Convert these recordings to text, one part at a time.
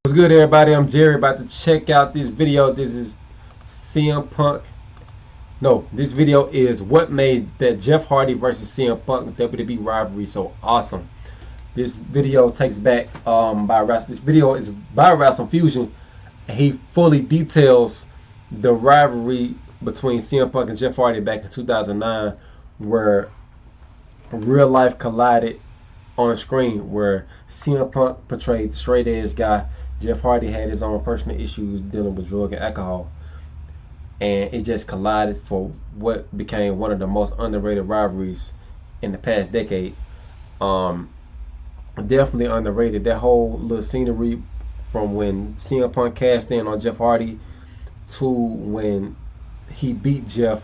What's good, everybody? I'm Jerry. About to check out this video. This is CM Punk. No, this video is what made that Jeff Hardy versus CM Punk WWE rivalry so awesome. This video takes back this video is by Wrestle Fusion. He fully details the rivalry between CM Punk and Jeff Hardy back in 2009, where real life collided on a screen, where CM Punk portrayed the straight edge guy. Jeff Hardy had his own personal issues dealing with drug and alcohol, and it just collided for what became one of the most underrated rivalries in the past decade. Definitely underrated. That whole little scenery from when CM Punk cashed in on Jeff Hardy to when he beat Jeff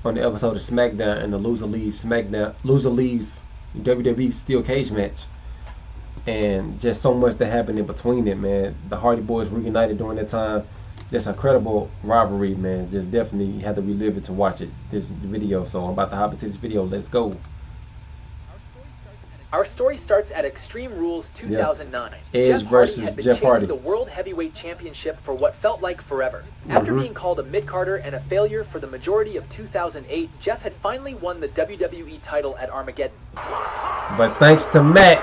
on the episode of SmackDown and the loser leaves WWE Steel Cage match. And just so much that happened in between it, man. The Hardy Boys reunited during that time. That's a credible rivalry, man. Just definitely had to relive it to watch it. This video. So I'm about to hop into this video. Let's go. Our story starts at Extreme Rules 2009. Edge Jeff versus Hardy had been Jeff chasing Hardy. the World Heavyweight Championship for what felt like forever. After being called a mid-carder and a failure for the majority of 2008, Jeff had finally won the WWE title at Armageddon. But thanks to Matt,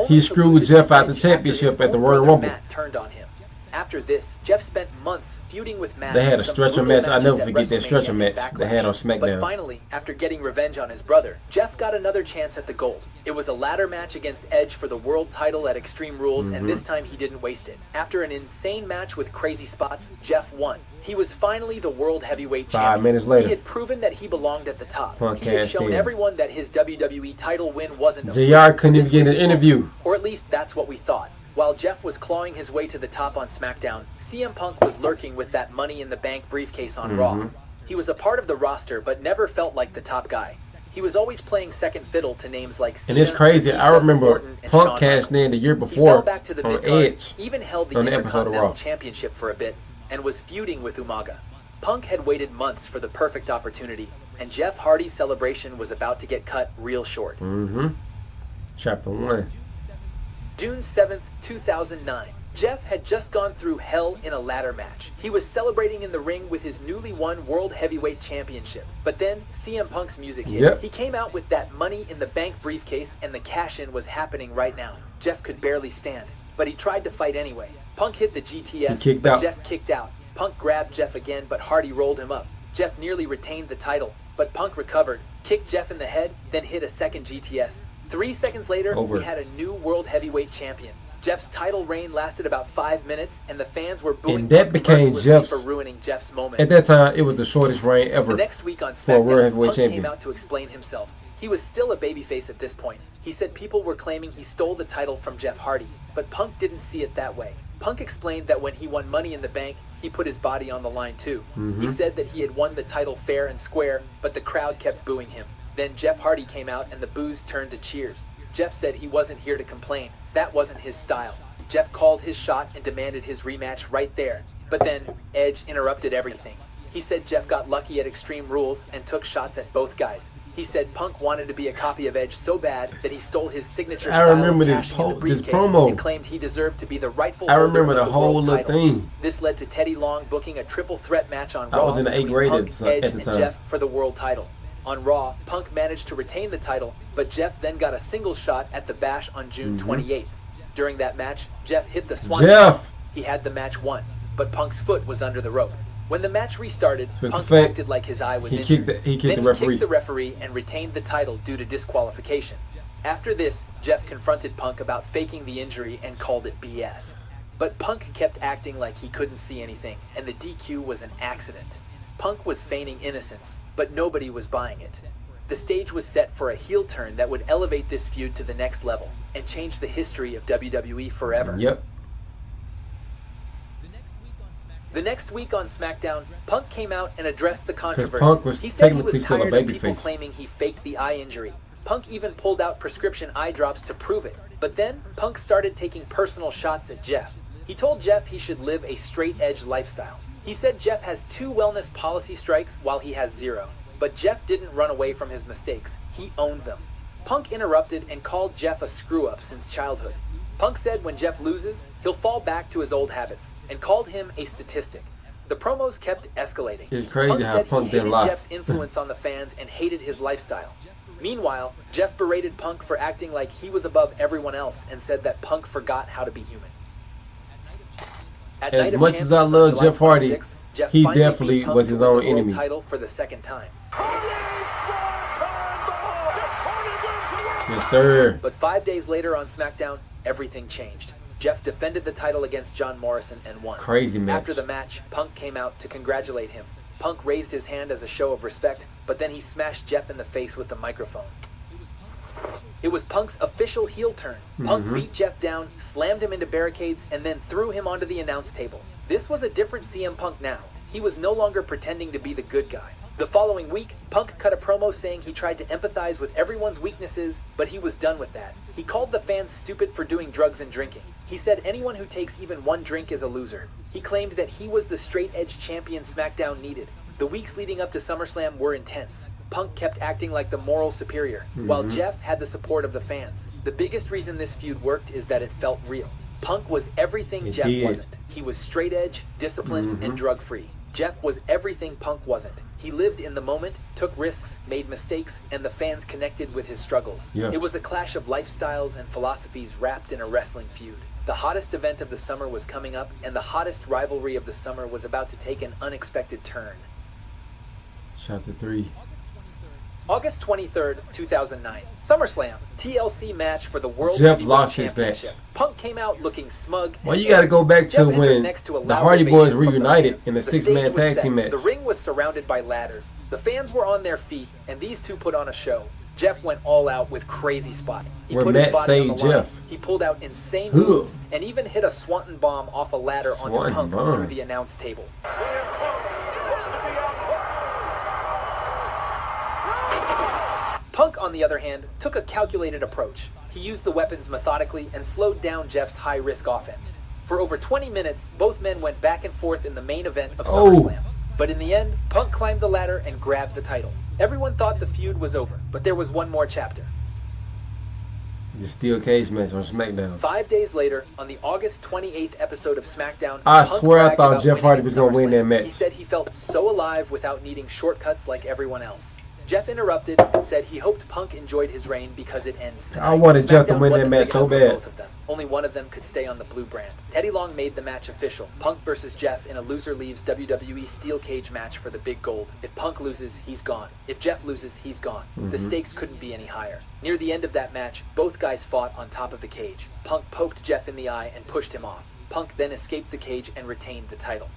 he screwed Jeff out the championship at the Royal Rumble. Matt turned on him. After this, Jeff spent months feuding with Matt. They had a stretcher match. I never forget that stretcher match they had on SmackDown. But finally, after getting revenge on his brother, Jeff got another chance at the gold. It was a ladder match against Edge for the world title at Extreme Rules, and this time he didn't waste it. After an insane match with crazy spots, Jeff won. He was finally the World Heavyweight Champion. 5 minutes later, he had proven that he belonged at the top. Punk He had shown everyone that his WWE title win wasn't a JR couldn't even get an interview. Or at least that's what we thought. While Jeff was clawing his way to the top on SmackDown, CM Punk was lurking with that Money in the Bank briefcase on Raw. He was a part of the roster, but never felt like the top guy. He was always playing second fiddle to names like Cena, and it's crazy. I remember Punk cashed in the year before on Edge, even held the Intercontinental Championship for a bit, and was feuding with Umaga. Punk had waited months for the perfect opportunity, and Jeff Hardy's celebration was about to get cut real short. Chapter 1. June 7th, 2009. Jeff had just gone through hell in a ladder match. He was celebrating in the ring with his newly won World Heavyweight Championship. But then CM Punk's music hit. He came out with that Money in the Bank briefcase, and the cash-in was happening right now. Jeff could barely stand, but he tried to fight anyway. Punk hit the GTS, but Jeff kicked out. Punk grabbed Jeff again, but Hardy rolled him up. Jeff nearly retained the title, but Punk recovered, kicked Jeff in the head, then hit a second GTS. 3 seconds later, we had a new World Heavyweight Champion. Jeff's title reign lasted about 5 minutes, and the fans were booing and that became Jeff's, for ruining Jeff's moment. At that time, it was the shortest reign ever. The next week on for a World SmackDown, Heavyweight Punk Champion. came out to explain himself. He was still a babyface at this point. He said people were claiming he stole the title from Jeff Hardy, but Punk didn't see it that way. Punk explained that when he won Money in the Bank, he put his body on the line too. He said that he had won the title fair and square, but the crowd kept booing him. Then Jeff Hardy came out and the boos turned to cheers. Jeff said he wasn't here to complain. That wasn't his style. Jeff called his shot and demanded his rematch right there. But then, Edge interrupted everything. He said Jeff got lucky at Extreme Rules and took shots at both guys. He said Punk wanted to be a copy of Edge so bad that he stole his signature style of cashing in the briefcase promo. And claimed he deserved to be the rightful holder of the whole world title. thing. This led to Teddy Long booking a triple threat match on Raw I was in the 8th grade Punk, Edge, at the and time. Jeff for the world title. On Raw, Punk managed to retain the title, but Jeff then got a single shot at the Bash on June 28th. During that match, Jeff hit the swan. He had the match won, but Punk's foot was under the rope. When the match restarted, Punk acted like his eye was injured. He kicked the referee and retained the title due to disqualification. After this, Jeff confronted Punk about faking the injury and called it BS. But Punk kept acting like he couldn't see anything, and the DQ was an accident. Punk was feigning innocence, but nobody was buying it. The stage was set for a heel turn that would elevate this feud to the next level and change the history of WWE forever. The next week on SmackDown, Punk came out and addressed the controversy. He said he was tired of people claiming he faked the eye injury. Punk even pulled out prescription eye drops to prove it. But then, Punk started taking personal shots at Jeff. He told Jeff he should live a straight edge lifestyle. He said Jeff has 2 wellness policy strikes while he has 0. But Jeff didn't run away from his mistakes. He owned them. Punk interrupted and called Jeff a screw-up since childhood. Punk said when Jeff loses, he'll fall back to his old habits, and called him a statistic. The promos kept escalating. It's crazy Punk how said Punk he didn't hated lie. Jeff's influence on the fans and hated his lifestyle. Meanwhile, Jeff berated Punk for acting like he was above everyone else and said that Punk forgot how to be human. At As Night of much as I Champions love on July Jeff Hardy, 26th, Jeff he finally definitely beat Punk was to his win own the world enemy. title for the second time. Yes, sir. But 5 days later on SmackDown, everything changed. Jeff defended the title against John Morrison and won. Crazy match. After the match, Punk came out to congratulate him. Punk raised his hand as a show of respect, but then he smashed Jeff in the face with the microphone. It was Punk's official heel turn. Punk beat Jeff down, slammed him into barricades, and then threw him onto the announce table. This was a different CM Punk now. He was no longer pretending to be the good guy. The following week, Punk cut a promo saying he tried to empathize with everyone's weaknesses, but he was done with that. He called the fans stupid for doing drugs and drinking. He said anyone who takes even one drink is a loser. He claimed that he was the straight-edge champion SmackDown needed. The weeks leading up to SummerSlam were intense. Punk kept acting like the moral superior, while Jeff had the support of the fans. The biggest reason this feud worked is that it felt real. Punk was everything Jeff wasn't. He was straight edge, disciplined, and drug-free. Jeff was everything Punk wasn't. He lived in the moment, took risks, made mistakes, and the fans connected with his struggles. Yeah. It was a clash of lifestyles and philosophies wrapped in a wrestling feud. The hottest event of the summer was coming up, and the hottest rivalry of the summer was about to take an unexpected turn. Chapter 3. August 23rd, 2009. SummerSlam. TLC match for the World Jeff Heavyweight lost his Championship. match. Punk came out looking smug. Well, and you got to go back Jeff to entered when next to a the loud Hardy Boys ovation from the reunited fans. in a The six-man stage was tag set. team match. The ring was surrounded by ladders. The fans were on their feet, and these two put on a show. Jeff went all out with crazy spots. He Where put Matt his body on the saved line. Jeff. He pulled out insane Who? moves and even hit a swanton bomb off a ladder onto Swanton Punk bomb. through the announce table. Punk, on the other hand, took a calculated approach. He used the weapons methodically and slowed down Jeff's high-risk offense. For over 20 minutes, both men went back and forth in the main event of SummerSlam. But in the end, Punk climbed the ladder and grabbed the title. Everyone thought the feud was over, but there was one more chapter. The steel cage match on SmackDown. 5 days later, on the August 28th episode of SmackDown, I Punk swear I bragged thought about Jeff winning Hardy at was gonna win that SummerSlam. match. He said he felt so alive without needing shortcuts like everyone else. Jeff interrupted and said he hoped Punk enjoyed his reign because it ends tonight. I wanted Jeff to SmackDown win that wasn't match big so enough for bad. both of them. Only one of them could stay on the blue brand. Teddy Long made the match official. Punk versus Jeff in a loser leaves WWE steel cage match for the big gold. If Punk loses, he's gone. If Jeff loses, he's gone. The stakes couldn't be any higher. Near the end of that match, both guys fought on top of the cage. Punk poked Jeff in the eye and pushed him off. Punk then escaped the cage and retained the title.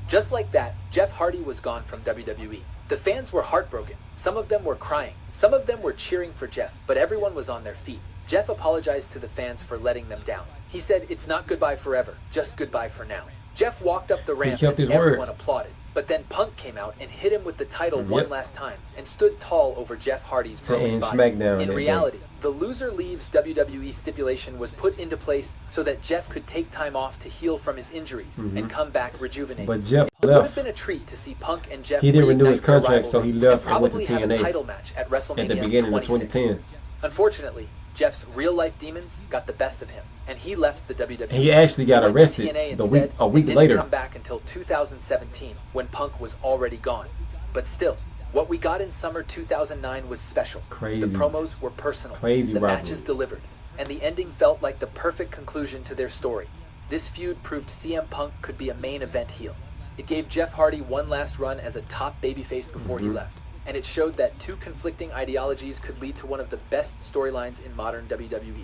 Just like that, Jeff Hardy was gone from WWE. The fans were heartbroken. Some of them were crying. Some of them were cheering for Jeff, but everyone was on their feet. Jeff apologized to the fans for letting them down. He said, "It's not goodbye forever, just goodbye for now." Jeff walked up the ramp kept as his everyone word. applauded. But then Punk came out and hit him with the title one last time and stood tall over Jeff Hardy's To broken end body. SmackDown In that reality, the loser leaves WWE stipulation was put into place so that Jeff could take time off to heal from his injuries and come back rejuvenated. But Jeff It would have left. been a treat to see Punk and Jeff He didn't renew reignite his their contract, so he rivalry left and went to probably have a TNA title match at WrestleMania at the beginning of 26. 2010. Unfortunately, Jeff's real-life demons got the best of him, and he left the WWE. He actually got He went to arrested TNA a instead week and didn't later. come back until 2017, when Punk was already gone. But still, what we got in summer 2009 was special. Crazy. The promos were personal. Crazy the rivalry. matches delivered, and the ending felt like the perfect conclusion to their story. This feud proved CM Punk could be a main event heel. It gave Jeff Hardy one last run as a top babyface before he left. And it showed that two conflicting ideologies could lead to one of the best storylines in modern WWE.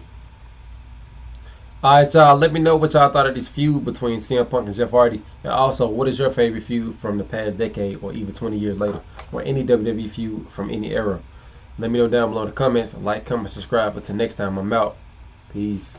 Alright, y'all, let me know what y'all thought of this feud between CM Punk and Jeff Hardy. And also, what is your favorite feud from the past decade or even 20 years later? Or any WWE feud from any era? Let me know down below in the comments. Like, comment, subscribe. Until next time, I'm out. Peace.